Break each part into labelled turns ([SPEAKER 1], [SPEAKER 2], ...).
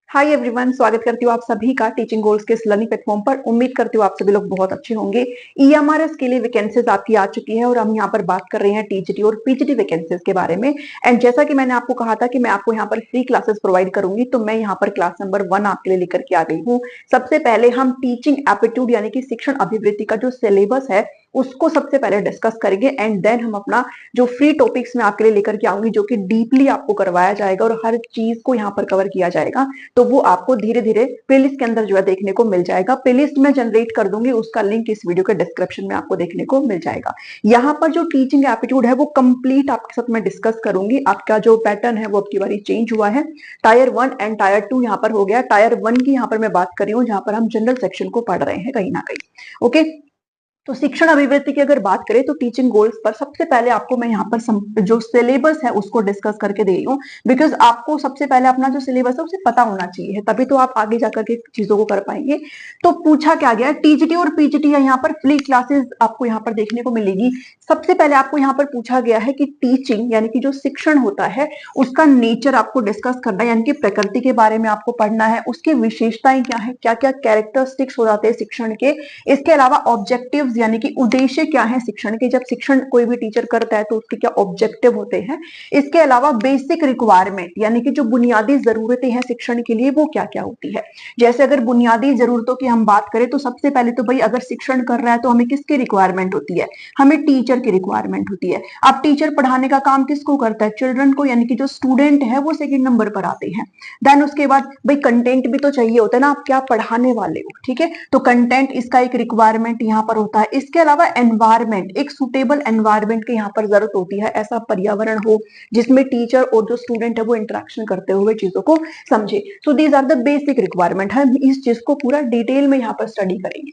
[SPEAKER 1] Hi everyone, स्वागत करती हूँ आप सभी का टीचिंग गोल्स के इस लर्निंग प्लेटफॉर्म पर। उम्मीद करती हूँ आप सभी लोग बहुत अच्छे होंगे। ईएमआरएस के लिए वैकेंसीज आपकी आ चुकी है और हम यहाँ पर बात कर रहे हैं टीजीटी और पीजीटी वैकेंसीज के बारे में। एंड जैसा कि मैंने आपको कहा था कि मैं आपको यहाँ पर फ्री क्लासेस प्रोवाइड करूंगी, तो मैं यहाँ पर क्लास नंबर 1 आपके लिए लेकर के आ गई हूँ। सबसे पहले हम टीचिंग एप्टीट्यूड यानी कि शिक्षण अभिवृत्ति का जो सिलेबस है उसको सबसे पहले डिस्कस करेंगे एंड देन हम अपना जो फ्री टॉपिक्स में आपके लिए लेकर के आऊंगी, जो कि डीपली आपको करवाया जाएगा और हर चीज को यहाँ पर कवर किया जाएगा। तो वो आपको धीरे धीरे प्लेलिस्ट के अंदर जो है देखने को मिल जाएगा। प्लेलिस्ट में जनरेट कर दूंगी, उसका लिंक इस वीडियो के डिस्क्रिप्शन में आपको देखने को मिल जाएगा। यहाँ पर जो टीचिंग एप्टीट्यूड है वो कंप्लीट आपके साथ मैं डिस्कस करूंगी। आपका जो पैटर्न है वो अब की बारी चेंज हुआ है। टायर 1 एंड टायर 2 यहाँ पर हो गया। टायर 1 की यहाँ पर मैं बात कर रही हूँ, जहां पर हम जनरल सेक्शन को पढ़ रहे हैं कहीं ना कहीं। ओके, तो शिक्षण अभिवृत्ति की अगर बात करें तो टीचिंग गोल्स पर सबसे पहले आपको मैं यहाँ पर जो सिलेबस है उसको डिस्कस करके दे रही हूँ, बिकॉज आपको सबसे पहले अपना जो सिलेबस है उसे पता होना चाहिए, तभी तो आप आगे जाकर के चीजों को कर पाएंगे। तो पूछा क्या गया, टीजीटी और पीजीटी है, यहाँ पर फ्री क्लासेस आपको यहाँ पर देखने को मिलेगी। सबसे पहले आपको यहाँ पर पूछा गया है कि टीचिंग यानी कि जो शिक्षण होता है उसका नेचर आपको डिस्कस करना है, यानी कि प्रकृति के बारे में आपको पढ़ना है, उसकी विशेषताएं क्या है, क्या क्या कैरेक्टरिस्टिक्स हो जाते हैं शिक्षण के। इसके अलावा ऑब्जेक्टिव्स यानी कि उद्देश्य क्या है शिक्षण के, जब शिक्षण कोई भी टीचर करता है तो उसके क्या ऑब्जेक्टिव होते हैं। इसके अलावा बेसिक रिक्वायरमेंट यानी कि जो बुनियादी जरूरतें हैं शिक्षण के लिए वो क्या क्या होती है। जैसे अगर बुनियादी जरूरतों की हम बात करें तो सबसे पहले तो भाई अगर शिक्षण कर रहा है तो हमें किसकी रिक्वायरमेंट होती है, हमें टीचर की रिक्वायरमेंट होती है। अब टीचर पढ़ाने का काम किसको करता है, चिल्ड्रन को, यानी कि जो स्टूडेंट है वो सेकंड नंबर पर आते हैं। देन उसके बाद भाई कंटेंट भी तो चाहिए होता है ना, आप क्या पढ़ाने वाले हो, ठीक है, तो कंटेंट इसका एक रिक्वायरमेंट यहाँ पर होता है। इसके अलावा एनवायरमेंट, एक सुटेबल एनवायरमेंट की यहाँ पर जरूरत होती है, ऐसा पर्यावरण हो जिसमें टीचर और जो स्टूडेंट है वो इंटरेक्शन करते हुए चीजों को समझे। So these are the basic requirement. हम इस चीज को पूरा डिटेल में यहाँ पर स्टडी करेंगे,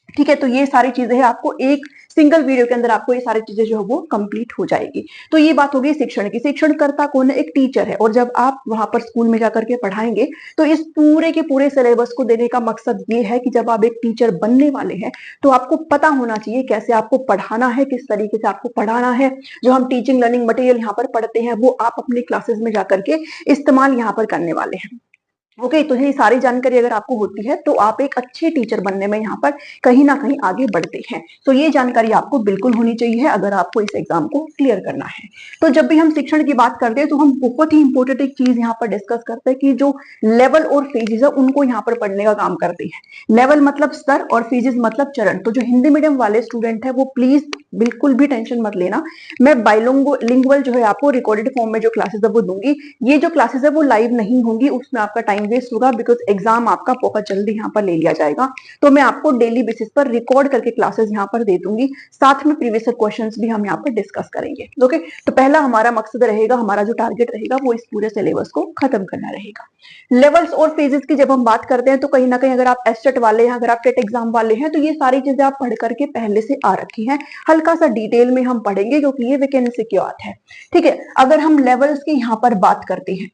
[SPEAKER 1] ठीक है। तो ये सारी चीजें हैं, आपको एक सिंगल वीडियो के अंदर आपको ये सारी चीजें जो है वो कंप्लीट हो जाएगी। तो ये बात होगी शिक्षण की। शिक्षण करता कौन है, एक टीचर है। और जब आप वहां पर स्कूल में जाकर के पढ़ाएंगे तो इस पूरे के पूरे सिलेबस को देने का मकसद ये है कि जब आप एक टीचर बनने वाले हैं तो आपको पता होना चाहिए कैसे आपको पढ़ाना है, किस तरीके से आपको पढ़ाना है। जो हम टीचिंग लर्निंग मटेरियल यहाँ पर पढ़ते हैं वो आप अपने क्लासेस में जाकर के इस्तेमाल यहाँ पर करने वाले हैं। ओके, तो ये सारी जानकारी अगर आपको होती है तो आप एक अच्छे टीचर बनने में यहाँ पर कहीं ना कहीं आगे बढ़ते हैं। तो ये जानकारी आपको बिल्कुल होनी चाहिए अगर आपको इस एग्जाम को क्लियर करना है। तो जब भी हम शिक्षण की बात करते हैं तो हम बहुत ही इंपॉर्टेंट एक चीज यहाँ पर डिस्कस करते हैं कि जो लेवल और फेजेस है उनको यहाँ पर पढ़ने का काम करते हैं। लेवल मतलब स्तर और फेजेस मतलब चरण। तो जो हिंदी मीडियम वाले स्टूडेंट है वो प्लीज बिल्कुल भी टेंशन मत लेना, मैं बाइलिंगुअल जो है आपको रिकॉर्डेड फॉर्म में जो क्लासेस है वो दूंगी। ये जो क्लासेस है वो लाइव नहीं होंगी, उसमें आपका टाइम वेस्ट होगा, बिकॉज एग्जाम आपका बहुत जल्दी यहाँ पर ले लिया जाएगा। तो मैं आपको डेली बेसिस पर रिकॉर्ड करके क्लासेस यहाँ पर दे दूंगी, साथ में प्रीवियस क्वेश्चंस भी हम यहाँ पर डिस्कस करेंगे। ओके, तो पहला हमारा मकसद रहेगा, हमारा जो टारगेट रहेगा वो इस पूरे सिलेबस को खत्म करना रहेगा। लेवल्स और फेजेस की जब हम बात करते हैं तो कहीं ना कहीं अगर आप एसटेट वाले हैं, अगर आप टेट एग्जाम वाले हैं, तो ये सारी चीजें आप पढ़ करके पहले से आ रखी हैं। हल्का सा डिटेल में हम पढ़ेंगे क्योंकि ये वैकेंसी की बात है, ठीक है। अगर हम लेवल्स की यहाँ पर बात करते हैं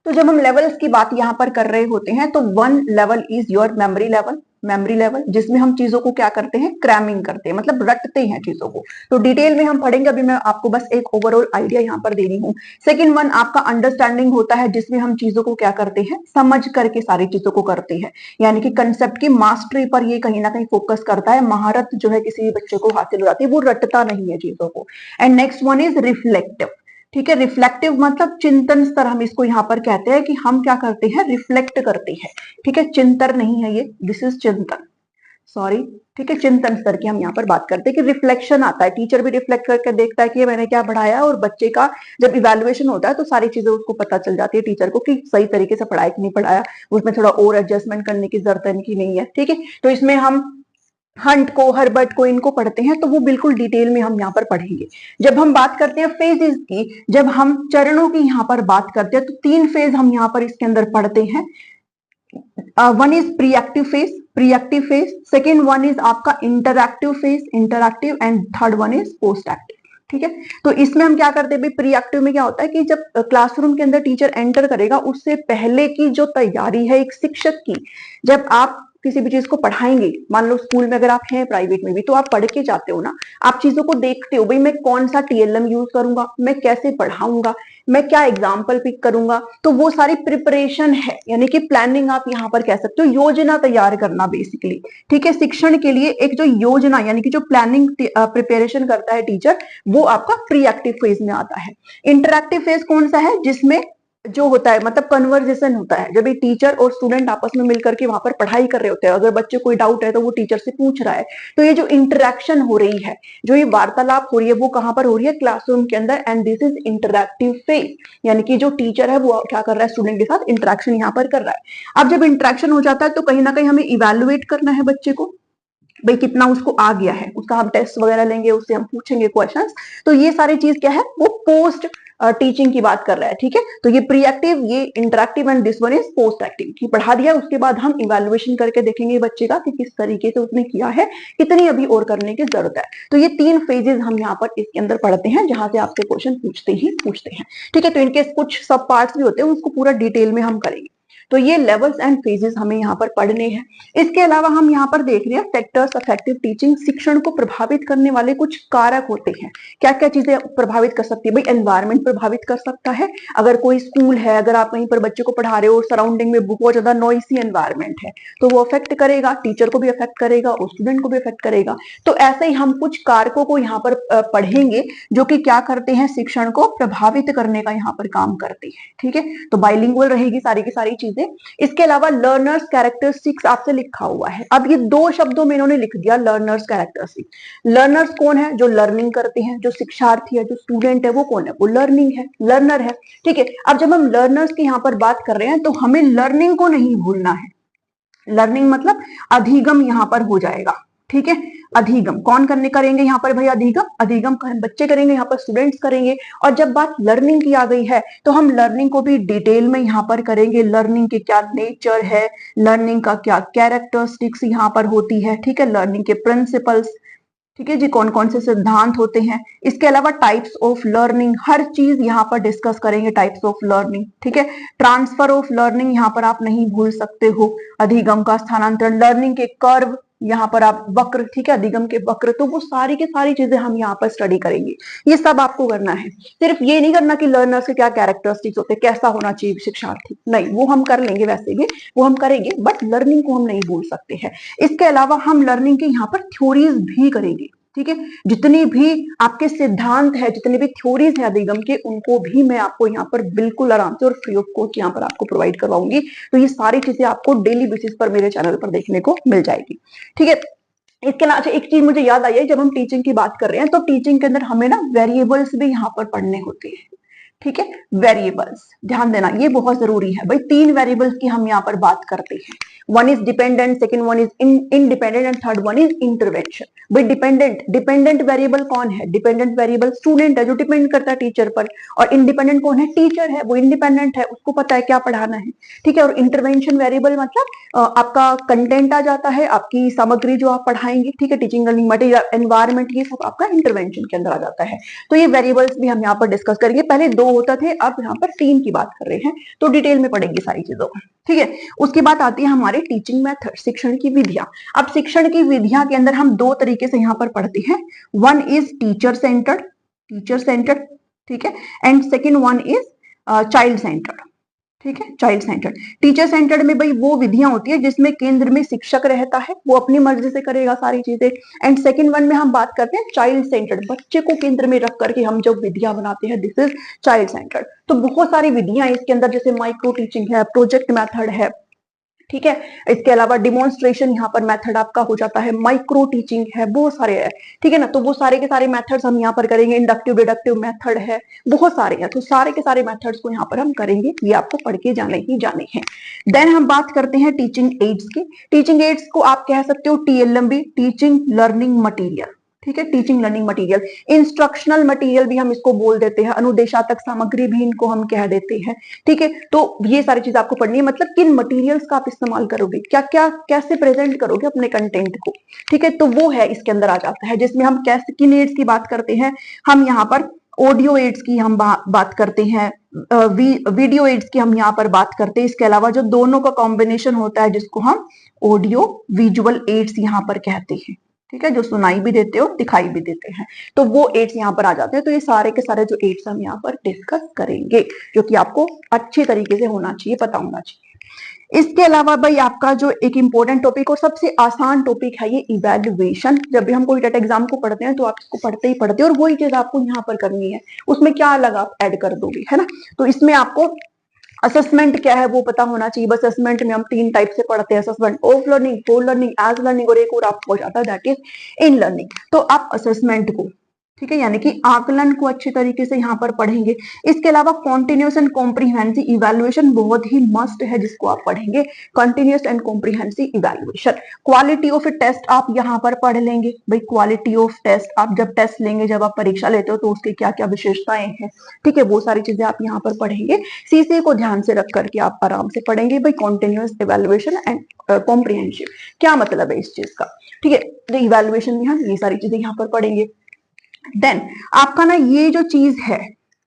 [SPEAKER 1] तो जब हम लेवल्स की बात यहाँ पर कर रहे होते हैं तो 1 level is your memory level. Memory level जिसमें हम चीजों को क्या करते हैं, क्रैमिंग करते हैं, मतलब रटते हैं चीजों को। तो डिटेल में हम पढ़ेंगे, अभी मैं आपको बस एक ओवरऑल आइडिया यहाँ पर दे रही हूँ। सेकंड 1 आपका अंडरस्टैंडिंग होता है, जिसमें हम चीजों को क्या करते हैं, समझ करके सारी चीजों को करते हैं, यानी कि कंसेप्ट की मास्टरी पर ये कहीं ना कहीं फोकस करता है। महारत जो है किसी भी बच्चे को हासिल हो जाती है, वो रटता नहीं है चीजों को। एंड नेक्स्ट 1 इज रिफ्लेक्टिव, ठीक है। रिफ्लेक्टिव मतलब चिंतन स्तर, हम इसको यहाँ पर कहते हैं कि हम क्या करते हैं, रिफ्लेक्ट करते हैं, ठीक है। चिंतन नहीं है ये, दिस इज चिंतन, सॉरी, ठीक है। चिंतन स्तर की हम यहाँ पर बात करते हैं कि रिफ्लेक्शन आता है, टीचर भी रिफ्लेक्ट करके देखता है कि ये मैंने क्या पढ़ाया, और बच्चे का जब इवैल्यूएशन होता है तो सारी चीजें उसको पता चल जाती है टीचर को कि सही तरीके से पढ़ाया कि नहीं पढ़ाया, उसमें थोड़ा और एडजस्टमेंट करने की जरूरत है कि नहीं है, ठीक है। तो इसमें हम हंट को, हर्बर्ट को, इनको पढ़ते हैं, तो वो बिल्कुल डिटेल में हम यहाँ पर पढ़ेंगे। जब हम बात करते हैं फेजेस की, जब हम चरणों की यहाँ पर बात करते हैं तो 3 फेज हम यहाँ पर इसके अंदर पढ़ते हैं। 1 is preactive phase, preactive phase. Second 1 is आपका interactive phase, interactive. And third 1 is post active, ठीक है। तो इसमें हम क्या करते हैं भाई, प्री एक्टिव में क्या होता है कि जब क्लासरूम के अंदर टीचर एंटर करेगा उससे पहले की जो तैयारी है एक शिक्षक की, जब आप किसी भी चीज को पढ़ाएंगे, मान लो स्कूल में अगर आप हैं, प्राइवेट में भी, तो आप पढ़ के जाते हो ना, आप चीजों को देखते हो, भाई मैं कौन सा टीएलएम यूज करूंगा, मैं कैसे पढ़ाऊंगा, मैं क्या एग्जाम्पल पिक करूंगा, तो वो सारी प्रिपरेशन है, यानी कि प्लानिंग आप यहाँ पर कह सकते हो, योजना तैयार करना बेसिकली। ठीक है, शिक्षण के लिए एक जो योजना यानी कि जो प्लानिंग प्रिपरेशन करता है टीचर, वो आपका प्री एक्टिव फेज में आता है। इंटरएक्टिव फेज कौन सा है, जिसमें जो होता है मतलब कन्वर्जेशन होता है, जब ये टीचर और स्टूडेंट आपस में मिलकर के वहां पर पढ़ाई कर रहे होते हैं, अगर बच्चे कोई डाउट है तो वो टीचर से पूछ रहा है, तो ये जो इंटरेक्शन हो रही है, जो ये वार्तालाप हो रही है, वो कहां पर हो रही है, क्लासरूम के अंदर, and this is interactive phase, यानी कि जो टीचर है वो क्या कर रहा है, स्टूडेंट के साथ इंटरेक्शन यहाँ पर कर रहा है। अब जब इंटरेक्शन हो जाता है तो कहीं ना कहीं हमें इवेलुएट करना है बच्चे को, भाई कितना उसको आ गया है, उसका हम टेस्ट वगैरह लेंगे, उससे हम पूछेंगे क्वेश्चंस, तो ये सारी चीज क्या है, वो पोस्ट टीचिंग की बात कर रहा है। ठीक है, तो ये प्री एक्टिव, ये interactive, and this one is post active, कि पढ़ा दिया, उसके बाद हम इवेल्युएशन करके देखेंगे बच्चे का कि किस तरीके से उसने किया है, कितनी अभी और करने की जरूरत है। तो ये 3 फेजेस हम यहाँ पर इसके अंदर पढ़ते हैं, जहां से आपसे क्वेश्चन पूछते हैं। ठीक है, तो इनके कुछ सब पार्ट्स भी होते हैं, उसको पूरा डिटेल में हम करेंगे। तो ये लेवल्स एंड फेजेस हमें यहाँ पर पढ़ने हैं। इसके अलावा हम यहाँ पर देख रहे हैं फैक्टर्स अफेक्टिव टीचिंग, शिक्षण को प्रभावित करने वाले कुछ कारक होते हैं। क्या क्या चीजें प्रभावित कर सकती है, भाई एनवायरमेंट प्रभावित कर सकता है, अगर कोई स्कूल है, अगर आप कहीं पर बच्चे को पढ़ा रहे हो और सराउंडिंग में बहुत ज्यादा नॉइसी एनवायरमेंट है, तो वो अफेक्ट करेगा, टीचर को भी अफेक्ट करेगा और स्टूडेंट को भी अफेक्ट करेगा। तो ऐसे ही हम कुछ कारकों को यहाँ पर पढ़ेंगे जो कि क्या करते हैं, शिक्षण को प्रभावित करने का यहाँ पर काम करते हैं। ठीक है, तो बाइलिंगुअल रहेगी सारी की सारी चीजें। इसके अलावा लर्नर्स कैरेक्टरिस्टिक्स आपसे लिखा हुआ है, अब ये 2 शब्दों में इन्होंने लिख दिया लर्नर्स कैरेक्टरिस्टिक्स। लर्नर्स कौन है, जो लर्निंग करते हैं, जो शिक्षार्थी है, जो स्टूडेंट है, वो कौन है, वो लर्निंग है, लर्नर है। ठीक है, अब जब हम लर्नर्स की यहाँ पर बात कर रहे हैं तो हमें लर्निंग को नहीं भूलना है। लर्निंग मतलब अधिगम यहाँ पर हो जाएगा। ठीक है, अधिगम कौन करेंगे यहाँ पर, भाई अधिगम बच्चे करेंगे, यहाँ पर स्टूडेंट्स करेंगे। और जब बात लर्निंग की आ गई है तो हम लर्निंग को भी डिटेल में यहाँ पर करेंगे, लर्निंग के क्या नेचर है, लर्निंग का क्या कैरेक्टरिस्टिक्स यहाँ पर होती है। ठीक है, लर्निंग के प्रिंसिपल्स, ठीक है जी, कौन कौन से सिद्धांत होते हैं। इसके अलावा टाइप्स ऑफ लर्निंग, हर चीज यहाँ पर डिस्कस करेंगे, टाइप्स ऑफ लर्निंग। ठीक है, ट्रांसफर ऑफ लर्निंग यहाँ पर आप नहीं भूल सकते हो, अधिगम का स्थानांतरण, लर्निंग के कर्व, यहाँ पर आप वक्र, ठीक है, अधिगम के वक्र, तो वो सारी की सारी चीजें हम यहाँ पर स्टडी करेंगे। ये सब आपको करना है, सिर्फ ये नहीं करना कि लर्नर्स के क्या कैरेक्टरिस्टिक्स होते हैं, कैसा होना चाहिए शिक्षार्थी, नहीं, वो हम कर लेंगे, वैसे भी वो हम करेंगे, बट लर्निंग को हम नहीं भूल सकते हैं। इसके अलावा हम लर्निंग के यहाँ पर थ्योरीज भी करेंगे। ठीक है, जितनी भी आपके सिद्धांत है, जितने भी थ्योरीज है अधिगम के, उनको भी मैं आपको यहाँ पर बिल्कुल आराम से और फ्री ऑफ कॉस्ट यहाँ पर आपको प्रोवाइड करवाऊंगी। तो ये सारी चीजें आपको डेली बेसिस पर मेरे चैनल पर देखने को मिल जाएगी। ठीक है, इसके अलावा एक चीज मुझे याद आई है, जब हम टीचिंग की बात कर रहे हैं तो टीचिंग के अंदर हमें ना वेरिएबल्स भी यहाँ पर पढ़ने होते हैं। ठीक है, वेरिएबल्स ध्यान देना, ये बहुत जरूरी है भाई। 3 वेरिएबल्स की हम यहाँ पर बात करते हैं, one is dependent, second one is independent, and third one is intervention. भाई डिपेंडेंट वेरिएबल कौन है, डिपेंडेंट वेरिएबल स्टूडेंट है, जो डिपेंड करता है टीचर पर, और इंडिपेंडेंट कौन है, टीचर है, वो इंडिपेंडेंट है, उसको पता है क्या पढ़ाना है। ठीक है, और इंटरवेंशन वेरिएबल मतलब आपका कंटेंट आ जाता है, आपकी सामग्री जो आप पढ़ाएंगे, ठीक है, टीचिंग लर्निंग मटेरियल, एनवायरमेंट, ये सब आपका इंटरवेंशन के अंदर आ जाता है। तो ये वेरिएबल्स भी हम यहाँ पर डिस्कस करेंगे, पहले 2 होता थे, अब यहाँ पर 3 की बात कर रहे हैं, तो डिटेल में पढ़ेंगे सारी चीजों। ठीक है, उसके बाद आती है हमारे टीचिंग मेथड, शिक्षण की विधियां। अब शिक्षण की विधियां के अंदर हम 2 तरीके से यहाँ पर पढ़ते हैं, वन इज टीचर सेंटर्ड, ठीक है, and second one is child centred. ठीक है, चाइल्ड सेंटर्ड। टीचर सेंटर्ड में भाई वो विधियां होती है जिसमें केंद्र में शिक्षक रहता है, वो अपनी मर्जी से करेगा सारी चीजें। एंड सेकंड वन में हम बात करते हैं चाइल्ड सेंटर्ड, बच्चे को केंद्र में रख करके हम जब विधियां बनाते हैं, दिस इज चाइल्ड सेंटर्ड। तो बहुत सारी विधियां इसके अंदर, जैसे माइक्रो टीचिंग है, प्रोजेक्ट मेथड है, ठीक है, इसके अलावा डिमॉन्स्ट्रेशन यहाँ पर मेथड आपका हो जाता है, माइक्रो टीचिंग है, बहुत सारे है। ठीक है ना, तो वो सारे के सारे मेथड्स हम यहाँ पर करेंगे, इंडक्टिव डिडक्टिव मेथड है, बहुत सारे हैं, तो सारे के सारे मेथड्स को यहाँ पर हम करेंगे, ये आपको पढ़ के जाने ही जाने हैं। देन हम बात करते हैं टीचिंग एड्स की। टीचिंग एड्स को आप कह सकते हो TLM भी, टीचिंग लर्निंग मटीरियल। ठीक है, teaching learning material, instructional material भी हम इसको बोल देते हैं, अनुदेशात्मक सामग्री भी इनको हम कह देते हैं। ठीक है, तो ये सारी चीज आपको पढ़नी है, मतलब किन मटेरियल्स का आप इस्तेमाल करोगे, क्या क्या कैसे प्रेजेंट करोगे अपने कंटेंट को। ठीक है, तो वो है इसके अंदर आ जाता है, जिसमें हम कैसे किन एड्स की बात करते हैं, हम यहाँ पर ऑडियो एड्स की हम बात करते हैं, वीडियो एड्स की हम यहाँ पर बात करते हैं। इसके अलावा जो दोनों का कॉम्बिनेशन होता है जिसको हम ऑडियो विजुअल एड्स यहाँ पर कहते हैं, ठीक है, जो सुनाई भी देते हो दिखाई भी देते हैं, तो वो एड्स यहाँ पर आ जाते हैं। तो ये सारे के सारे जो एड्स हम यहाँ पर डिस्कस करेंगे, जो कि आपको अच्छे तरीके से होना चाहिए, पता होना चाहिए। इसके अलावा भाई आपका जो एक इंपॉर्टेंट टॉपिक और सबसे आसान टॉपिक है ये इवैल्यूएशन। जब भी हम कोई टेट एग्जाम को पढ़ते हैं तो आप इसको पढ़ते ही पढ़ते हैं, और वही चीज आपको यहाँ पर करनी है। उसमें क्या अलग आप ऐड कर दोगे, है ना। तो इसमें आपको असेसमेंट क्या है वो पता होना चाहिए। बस असेसमेंट में हम 3 टाइप से पढ़ते हैं, assessment of learning, for learning, as learning, और एक और आपको हो जाता है दैट इज इन लर्निंग। तो आप असेसमेंट को, ठीक है, यानी कि आकलन को अच्छे तरीके से यहाँ पर पढ़ेंगे। इसके अलावा कॉन्टिन्यूस एंड कॉम्प्रीहेंसिव इवैल्यूएशन बहुत ही मस्ट है जिसको आप पढ़ेंगे, continuous and comprehensive evaluation. Quality of a test आप यहाँ पर पढ़ लेंगे। भाई क्वालिटी ऑफ टेस्ट, आप जब टेस्ट लेंगे, जब आप परीक्षा लेते हो तो उसके क्या क्या विशेषताएं हैं, ठीक है, वो सारी चीजें आप यहाँ पर पढ़ेंगे। सीसी को ध्यान से रख करके आप आराम से पढ़ेंगे। भाई कॉन्टिन्यूस इवैल्यूएशन एंड कॉम्प्रीहेंसिव क्या मतलब है इस चीज का, ठीक है। तो इवैल्यूएशन में हम ये सारी चीजें यहाँ पर पढ़ेंगे। देन आपका ना ये जो चीज है,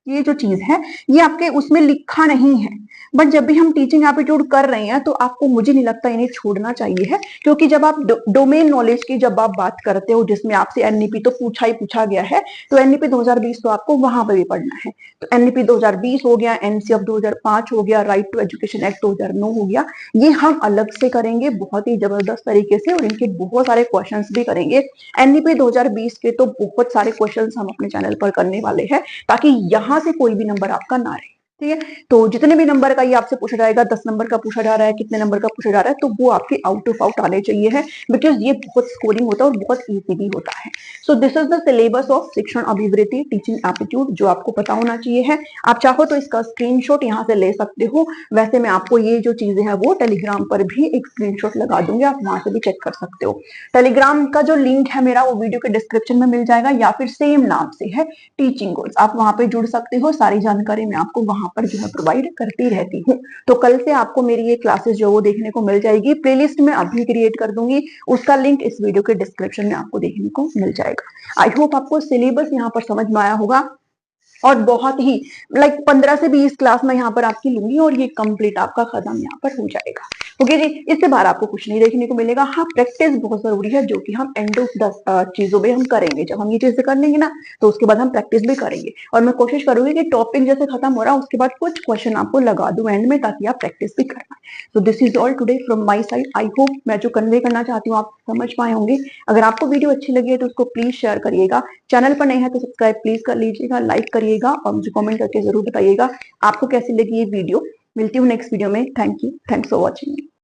[SPEAKER 1] ये आपके उसमें लिखा नहीं है, बट जब भी हम टीचिंग एप्टीट्यूड कर रहे हैं तो आपको, मुझे नहीं लगता इन्हें छोड़ना चाहिए है, क्योंकि जब आप डोमेन नॉलेज की जब आप बात करते हो जिसमें आपसे एनईपी तो पूछा गया है, तो एनईपी 2020 तो आपको वहां पर भी पढ़ना है। तो एनईपी 2020 हो गया, एनसीएफ 2005 हो गया, राइट टू एजुकेशन एक्ट 2009 हो गया, ये हम अलग से करेंगे बहुत ही जबरदस्त तरीके से, और इनके बहुत सारे क्वेश्चन भी करेंगे। एनईपी 2020 के तो बहुत सारे क्वेश्चन हम अपने चैनल पर करने वाले हैं, ताकि यहाँ से कोई भी नंबर आपका ना रहे, ठीक है। तो जितने भी नंबर का ये आपसे पूछा जाएगा, 10 नंबर का पूछा जा रहा है, कितने नंबर का पूछा जा रहा है, तो वो आपके आउट ऑफ आउट आने चाहिए है, बिकॉज ये बहुत स्कोरिंग होता है और बहुत इजी भी होता है। So this is the syllabus of शिक्षण अभिवृत्ति टीचिंग एप्टीट्यूड, जो आपको पता होना चाहिए है। आप चाहो तो इसका स्क्रीनशॉट यहाँ से ले सकते हो। वैसे मैं आपको ये जो चीजें है वो टेलीग्राम पर भी एक स्क्रीनशॉट लगा दूंगी, आप वहां से भी चेक कर सकते हो। टेलीग्राम का जो लिंक है मेरा, वो वीडियो के डिस्क्रिप्शन में मिल जाएगा, या फिर सेम नाम से है टीचिंग गोल्स, आप वहां पे जुड़ सकते हो। सारी जानकारी मैं आपको वहां पर जो है प्रोवाइड करती रहती हूँ। तो कल से आपको मेरी ये क्लासेस जो वो देखने को मिल जाएगी। प्लेलिस्ट में अभी क्रिएट कर दूंगी, उसका लिंक इस वीडियो के डिस्क्रिप्शन में आपको देखने को मिल जाएगा। आई होप आपको सिलेबस यहाँ पर समझ में आया होगा, और बहुत ही 15 से 20 क्लास में यहाँ पर आपकी लूंगी, और ये कंप्लीट आपका खत्म यहाँ पर हो जाएगा। ओके जी, इससे बाहर आपको कुछ नहीं देखने को मिलेगा। हाँ, प्रैक्टिस बहुत जरूरी है, जो कि हम एंड ऑफ द चीजों में हम करेंगे। जब हम ये चीजें कर लेंगे ना, तो उसके बाद हम प्रैक्टिस भी करेंगे, और मैं कोशिश करूंगी कि टॉपिक जैसे खत्म हो रहा है उसके बाद कुछ क्वेश्चन आपको लगा दूं एंड में, ताकि आप प्रैक्टिस भी कर पाए। So this is all today from my side. I hope मैं जो कन्वे करना चाहती हूँ आप समझ पाए होंगे। अगर आपको वीडियो अच्छी लगी है तो उसको प्लीज शेयर करिएगा, चैनल पर नए हैं तो सब्सक्राइब प्लीज कर लीजिएगा, लाइक करिएगा, और मुझे कमेंट करके जरूर बताइएगा आपको कैसी लगी ये वीडियो। मिलती हूँ नेक्स्ट वीडियो में। Thank you, thanks for watching.